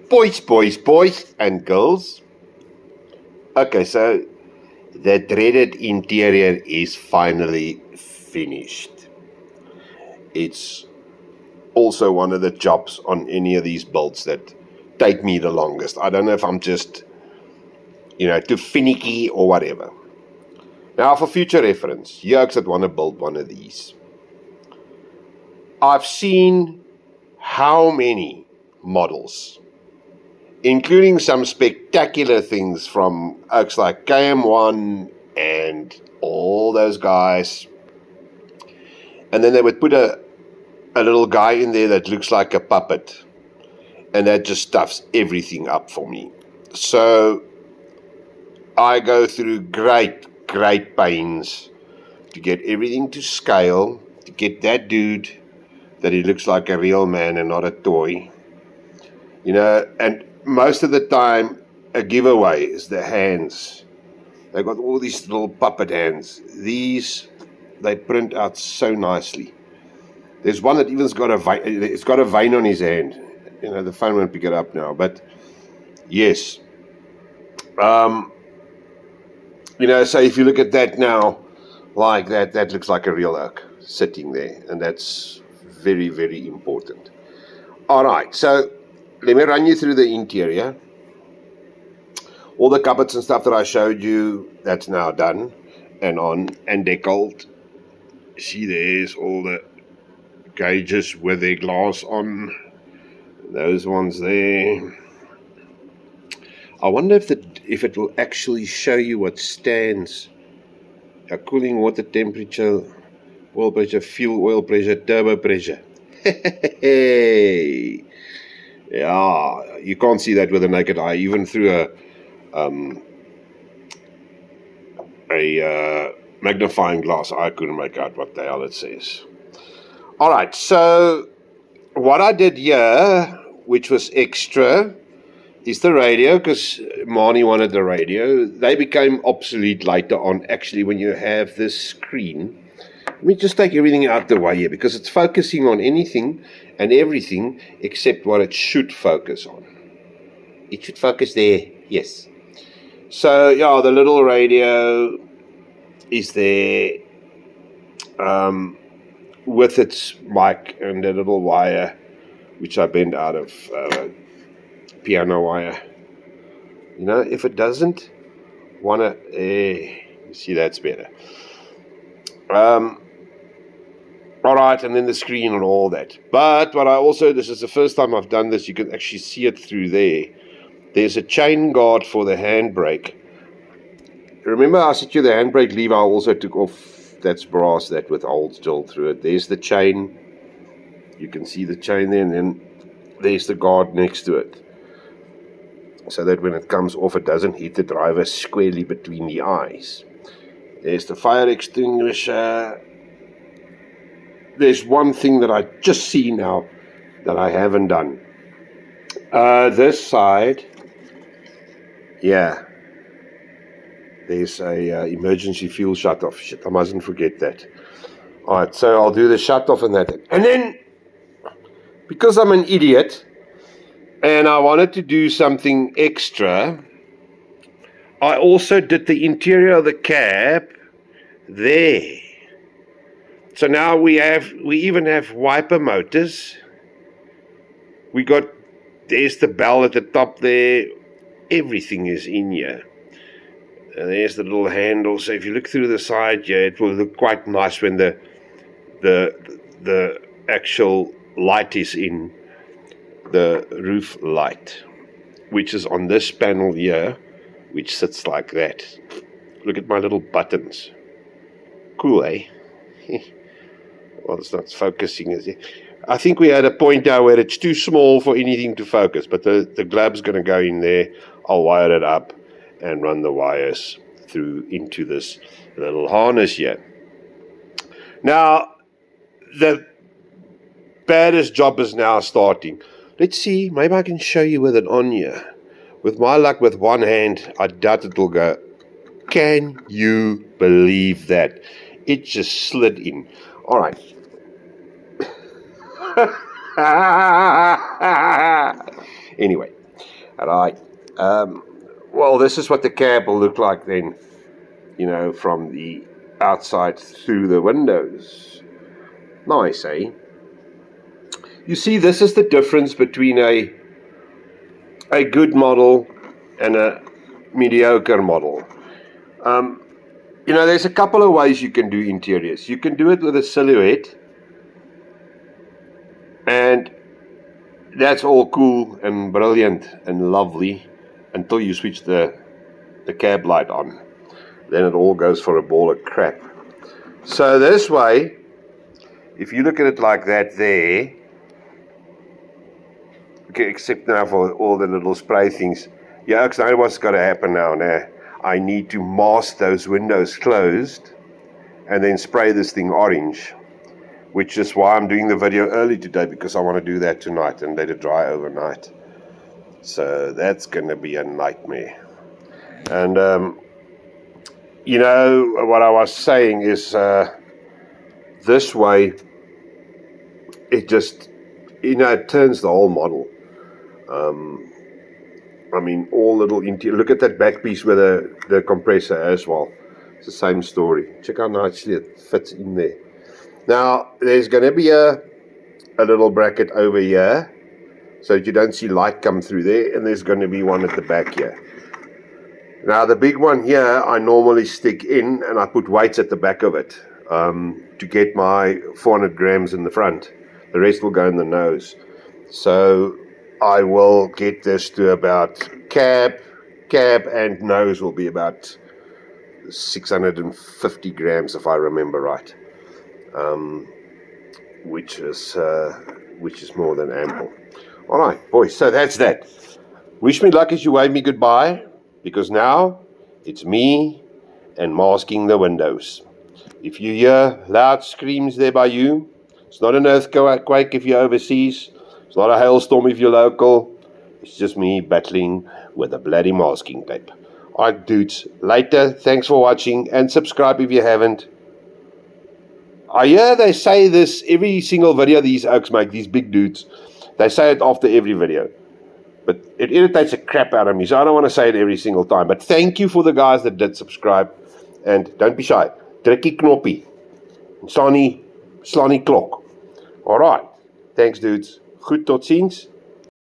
Boys and girls. Okay, so the dreaded interior is finally finished. It's also one of the jobs on any of these builds that take me the longest. I don't know if I'm just, too finicky or whatever. Now, for future reference, yokes that want to build one of these. I've seen how many models, including some spectacular things from oaks like KM1 and all those guys. And then they would put a little guy in there that looks like a puppet, and that just stuffs everything up for me. So I go through great pains to get everything to scale, to get that dude that he looks like a real man and not a toy. And most of the time, a giveaway is the hands. They've got all these little puppet hands. These, they print out so nicely. There's one that even's got a vein. It's got a vein on his hand. The phone won't pick it up now, but yes. So if you look at that now, like that looks like a real oak sitting there, and that's very, very important. All right, so let me run you through the interior. All the cupboards and stuff that I showed you, that's now done and on and deckled. See, there's all the gauges with their glass on. Those ones there. I wonder if it will actually show you what stands. Cooling, water temperature, oil pressure, fuel oil pressure, turbo pressure. Hey. Yeah, you can't see that with the naked eye. Even through a magnifying glass, I couldn't make out what the hell it says. All right, so what I did here, which was extra, is the radio, because Marnie wanted the radio. They became obsolete later on, actually, when you have this screen. Let me just take everything out the way here, because it's focusing on anything and everything except what it should focus on. It should focus there, yes. So, yeah, the little radio is there with its mic and the little wire, which I bend out of piano wire. If it doesn't want to, see, that's better. All right, and then the screen and all that. But what I also, this is the first time I've done this, you can actually see it through there. There's a chain guard for the handbrake. Remember I said to you the handbrake lever I also took off, that's brass, that with holes drilled through it. There's the chain. You can see the chain there, and then there's the guard next to it. So that when it comes off, it doesn't hit the driver squarely between the eyes. There's the fire extinguisher. There's one thing that I just see now that I haven't done. This side, yeah, there's a emergency fuel shutoff. Shit, I mustn't forget that. All right, so I'll do the shutoff and that. And then, because I'm an idiot, and I wanted to do something extra, I also did the interior of the cab there. So now we even have wiper motors. There's the bell at the top there. Everything is in here. And there's the little handle. So if you look through the side here, it will look quite nice when the actual light is in, the roof light, which is on this panel here, which sits like that. Look at my little buttons. Cool, eh? Well, it's not focusing, is it? I think we had a point now where it's too small for anything to focus, but the glob's going to go in there. I'll wire it up and run the wires through into this little harness here. Now, the baddest job is now starting. Let's see, maybe I can show you with it on here. With my luck, with one hand, I doubt it will go. Can you believe that? It just slid in. All right. Anyway, right. Well, this is what the cab will look like then, from the outside through the windows. Nice, eh? You see, this is the difference between a good model and a mediocre model. There's a couple of ways you can do interiors. You can do it with a silhouette, and that's all cool and brilliant and lovely until you switch the cab light on. Then it all goes for a ball of crap. So this way, if you look at it like that there, okay, except now for all the little spray things, yeah, because I know what's got to happen now. I need to mask those windows closed and then spray this thing orange, which is why I'm doing the video early today, because I want to do that tonight and let it dry overnight. So that's going to be a nightmare. And, what I was saying is this way, it just, it turns the whole model. All little interior. Look at that back piece with the compressor as well. It's the same story. Check how nicely it fits in there. Now, there's going to be a little bracket over here, so that you don't see light come through there, and there's going to be one at the back here. Now, the big one here, I normally stick in, and I put weights at the back of it to get my 400 grams in the front. The rest will go in the nose. So I will get this to about cab and nose will be about 650 grams, if I remember right, which is more than ample. All right, boys, so that's that. Wish me luck as you wave me goodbye, because now it's me and masking the windows. If you hear loud screams there by you, it's not an earthquake if you're overseas. It's not a hailstorm if you're local. It's just me battling with a bloody masking tape. Alright, dudes. Later. Thanks for watching. And subscribe if you haven't. I hear they say this every single video these oaks make, these big dudes. They say it after every video. But it irritates the crap out of me, so I don't want to say it every single time. But thank you for the guys that did subscribe. And don't be shy. Drukkie knoppie. Slaan die klok. Alright. Thanks, dudes. Goed, tot ziens.